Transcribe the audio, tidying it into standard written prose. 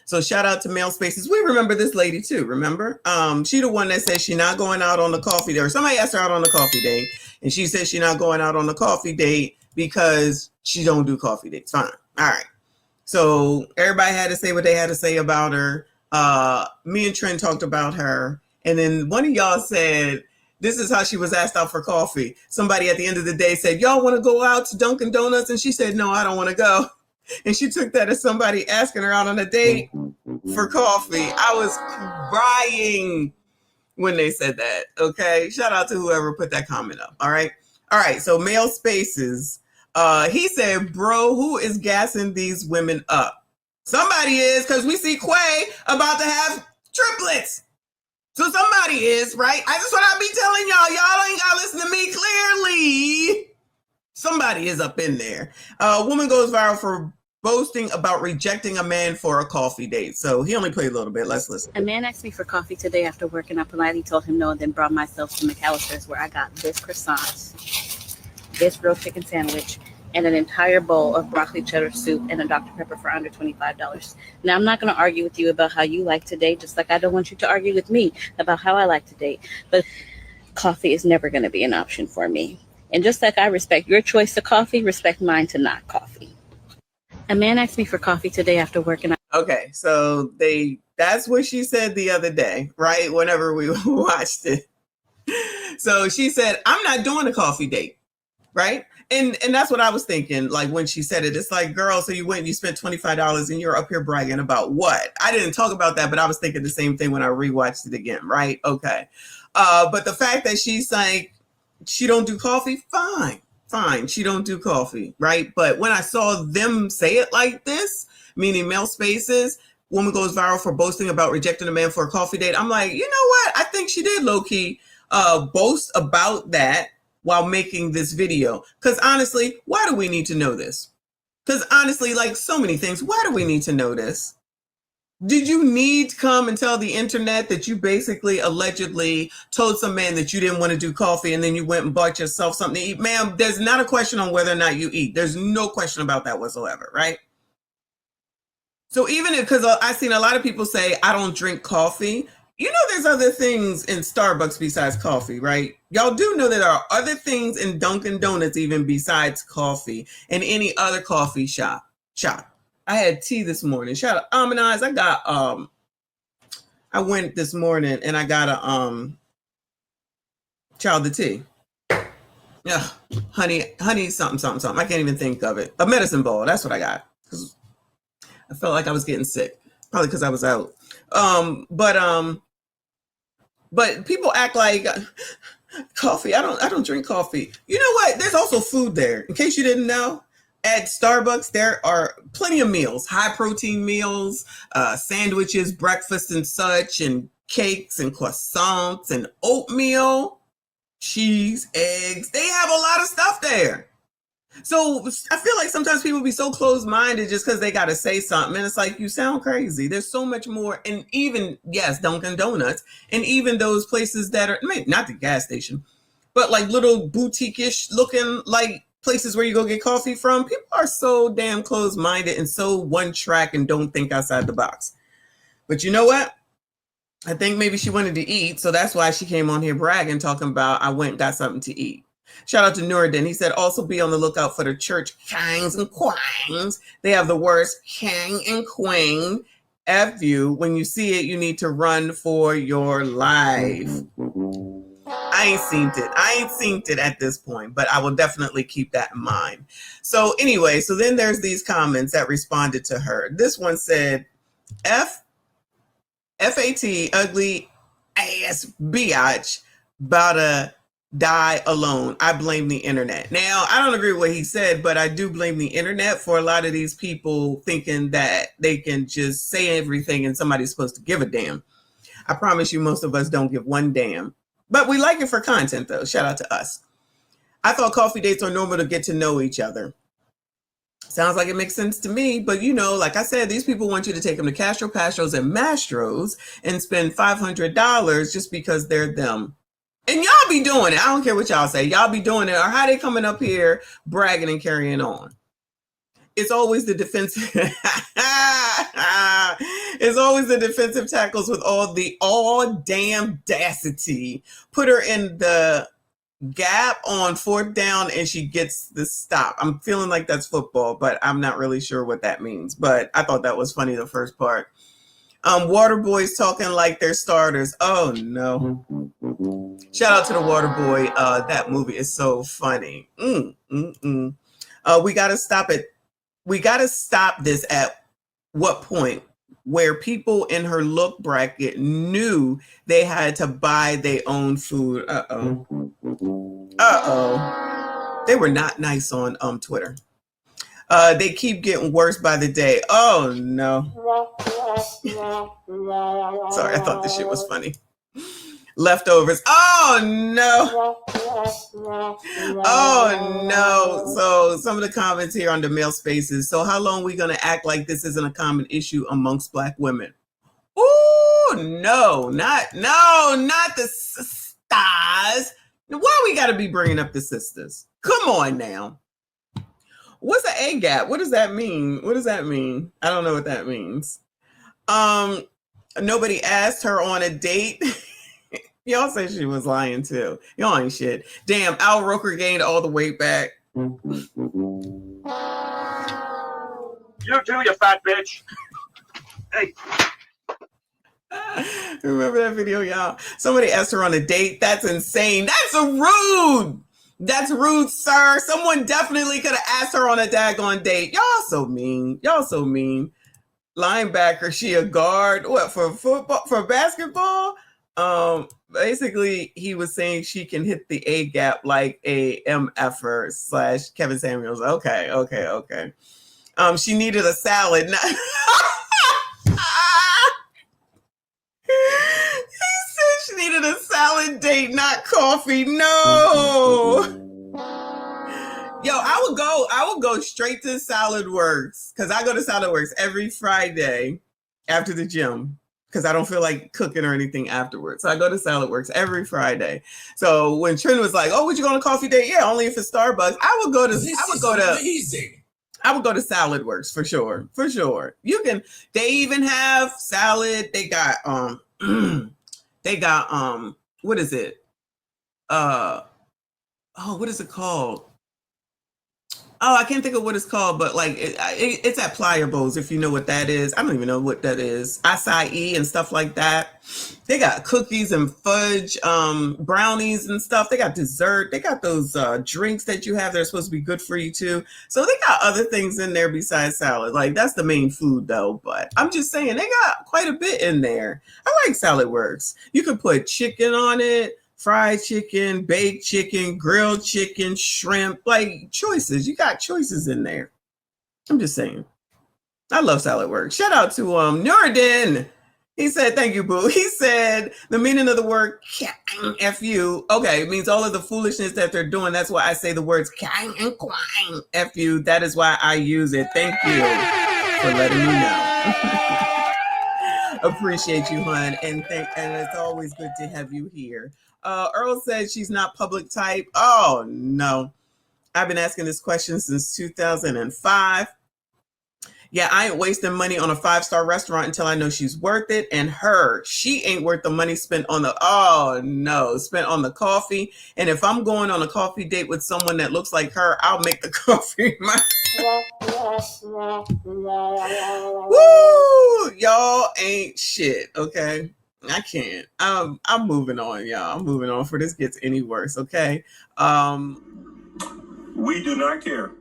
So shout out to Male Spaces. We remember this lady too, remember? She the one that said she not going out on the coffee date, or somebody asked her out on the coffee date, and she said she not going out on the coffee date because she don't do coffee dates. Fine. All right. So everybody had to say what they had to say about her. Me and Trent talked about her. And then one of y'all said, this is how she was asked out for coffee. Somebody at the end of the day said, y'all want to go out to Dunkin' Donuts? And she said, no, I don't want to go. And she took that as somebody asking her out on a date for coffee. I was crying when they said that. Okay. Shout out to whoever put that comment up. All right. All right. So Male Spaces. He said, bro, who is gassing these women up? Somebody is, because we see Quay about to have triplets. So somebody is, right? I just want to be telling y'all, y'all ain't got to listen to me clearly. Somebody is up in there. A woman goes viral for boasting about rejecting a man for a coffee date. So he only played a little bit. Let's listen. A man asked me for coffee today after work, and I politely told him no, and then brought myself to McAllister's, where I got this croissant, this grilled chicken sandwich, and an entire bowl of broccoli cheddar soup and a Dr. Pepper for under $25. Now, I'm not going to argue with you about how you like to date, just like I don't want you to argue with me about how I like to date. But coffee is never going to be an option for me. And just like I respect your choice to coffee, respect mine to not coffee. A man asked me for coffee today after work, and okay, so that's what she said the other day, right? Whenever we watched it. So she said, I'm not doing a coffee date, right? And that's what I was thinking, like when she said it. It's like, girl, so you went and you spent $25 and you're up here bragging about what? I didn't talk about that, but I was thinking the same thing when I rewatched it again, right? Okay. But the fact that she's like, she don't do coffee, fine. She don't do coffee, right? But when I saw them say it like this, meaning Male Spaces, woman goes viral for boasting about rejecting a man for a coffee date, I'm like, you know what? I think she did low-key boast about that while making this video. Because honestly, why do we need to know this? Because honestly, like so many things, why do we need to know this? Did you need to come and tell the internet that you basically allegedly told some man that you didn't want to do coffee and then you went and bought yourself something to eat? Ma'am, there's not a question on whether or not you eat. There's no question about that whatsoever, right? So even if, because I've seen a lot of people say, I don't drink coffee. You know, there's other things in Starbucks besides coffee, right? Y'all do know that there are other things in Dunkin' Donuts even besides coffee and any other coffee shop. I had tea this morning. Shout out Almond I got I went this morning and I got a child the tea. Yeah, honey something. I can't even think of it. A medicine ball. That's what I got. I felt like I was getting sick. Probably because I was out. But people act like coffee. I don't drink coffee. You know what? There's also food there. In case you didn't know, at Starbucks there are plenty of meals, high protein meals, sandwiches, breakfast and such, and cakes and croissants and oatmeal, cheese, eggs. They have a lot of stuff there. So I feel like sometimes people be so closed-minded just because they got to say something. And it's like, you sound crazy. There's so much more. And even, yes, Dunkin' Donuts. And even those places that are, not the gas station, but like little boutique-ish looking like places where you go get coffee from. People are so damn closed-minded and so one track and don't think outside the box. But you know what? I think maybe she wanted to eat. So that's why she came on here bragging, talking about, I went and got something to eat. Shout out to Nuruddin. He said, also be on the lookout for the church kangs and quangs. They have the words kang and quang. F you. When you see it, you need to run for your life. I ain't seen it at this point, but I will definitely keep that in mind. So anyway, so then there's these comments that responded to her. This one said, F-A-T, ugly ass biatch, about to die alone. I blame the internet. Now, I don't agree with what he said, but I do blame the internet for a lot of these people thinking that they can just say everything and somebody's supposed to give a damn. I promise you, most of us don't give one damn. But we like it for content, though. Shout out to us. I thought coffee dates are normal to get to know each other. Sounds like it makes sense to me. But, you know, like I said, these people want you to take them to Castro, Pastros, and Mastros and spend $500 just because they're them. And y'all be doing it. I don't care what y'all say. Y'all be doing it. Or how they coming up here bragging and carrying on. It's always the defensive. It's It's always the defensive tackles with all damn audacity. Put her in the gap on 4th down and she gets the stop. I'm feeling like that's football, but I'm not really sure what that means. But I thought that was funny, the first part. Water boys talking like they're starters. Oh no. Shout out to the Water Boy. That movie is so funny. We gotta stop it. We gotta stop this at what point? Where people in her look bracket knew they had to buy their own food. They were not nice on Twitter. They keep getting worse by the day. Oh no. Sorry, I thought this shit was funny. Leftovers. Oh no. Oh no. So some of the comments here on the male spaces. So how long are we gonna act like this isn't a common issue amongst Black women? Ooh, no, not the sisters. Why we gotta be bringing up the sisters? Come on now. What's an A gap? What does that mean? What does that mean? I don't know what that means. Nobody asked her on a date. Y'all said she was lying too. Y'all ain't shit. Damn, Al Roker gained all the weight back. You too, you fat bitch. Hey. Remember that video, y'all? Somebody asked her on a date. That's insane. That's rude. That's rude, sir. Someone definitely could have asked her on a daggone date. Y'all so mean. Y'all so mean. Linebacker, she a guard. What, for football, for basketball? Basically, he was saying she can hit the A gap like a MFer / Kevin Samuels. Okay. She needed a salad. He said she needed a salad date, not coffee. No. Yo, I would go straight to Salad Works because I go to Salad Works every Friday after the gym because I don't feel like cooking or anything afterwards. So I go to Salad Works every Friday. So when Trin was like, "Oh, would you go on a coffee date?" Yeah, only if it's Starbucks. I would go to Salad Works for sure. For sure. You can, they even have salad. They got what is it? What is it called? Oh, I can't think of what it's called, but like it's at Pliables, if you know what that is. I don't even know what that is. Acai and stuff like that. They got cookies and fudge, brownies and stuff. They got dessert. They got those drinks that you have that are supposed to be good for you too. So they got other things in there besides salad. Like that's the main food though. But I'm just saying they got quite a bit in there. I like Salad Works. You can put chicken on it. Fried chicken, baked chicken, grilled chicken, shrimp, like choices. You got choices in there. I'm just saying. I love Salad Works. Shout out to Nuruddin. He said, thank you, boo. He said the meaning of the word F-U. Okay, it means all of the foolishness that they're doing. That's why I say the words F-U. That is why I use it. Thank you for letting me know. Appreciate you, hon. And it's always good to have you here. Earl said she's not public type. Oh, no. I've been asking this question since 2005. Yeah, I ain't wasting money on a 5-star restaurant until I know she's worth it. And she ain't worth the money spent on spent on the coffee. And if I'm going on a coffee date with someone that looks like her, I'll make the coffee Woo! Y'all ain't shit, okay? I can't. I'm moving on, y'all. I'm moving on before this gets any worse, okay? We do not care.